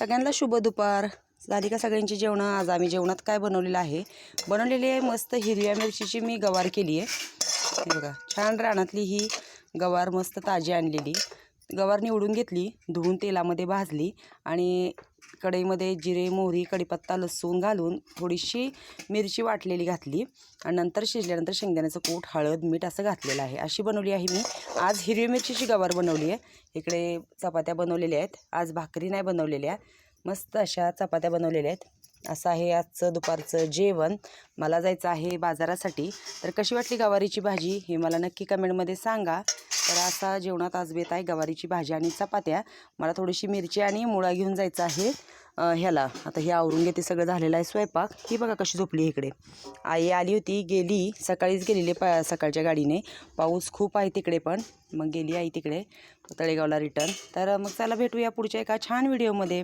सगळ्यांना शुभ दुपार. झाली का सगळ्यांची जेवणं? आज आम्ही जेवणात काय बनवलेलं आहे? बनवलेली आहे मस्त हिरव्या मिरचीची मी गवार केली आहे. हे बघा, छान रानातली ही गवार मस्त ताजी आणलेली. गवार निवडून घेतली, धुवून तेलामध्ये भाजली आणि कढईमध्ये जिरे, मोहरी, कढीपत्ता, लसूण घालून थोडीशी मिरची वाटलेली घातली आणि नंतर शिजल्यानंतर शेंगदाण्याचं कूट, हळद, मीठ असं घातलेलं आहे. अशी बनवली आहे मी आज. हिरवी मिरचीची गवार बनवली आहे. इकडे चपात्या बनवलेल्या आहेत. आज भाकरी नाही बनवलेल्या, मस्त अशा चपात्या बनवलेल्या आहेत. असं आहे आजचं दुपारचं जेवण. मला जायचं आहे बाजारासाठी. तर कशी वाटली गवारीची भाजी हे मला नक्की कमेंटमध्ये सांगा. तर असा जेवणात आज बेत आहे, गवारीची भाजी आणि चपात्या. मला थोडीशी मिरची आणि मुळा घेऊन जायचं आहे ह्याला. आता हे आवरून घेते, सगळं झालेलं आहे स्वयंपाक. ही बघा कशी झोपली इकडे. आई आली होती, गेली सकाळीच गेलेली सकाळच्या गाडीने. पाऊस खूप आहे तिकडे पण. मग गेली आई तिकडे तळेगावला रिटर्न. तर मग चला भेटूया पुढच्या एका छान व्हिडिओमध्ये.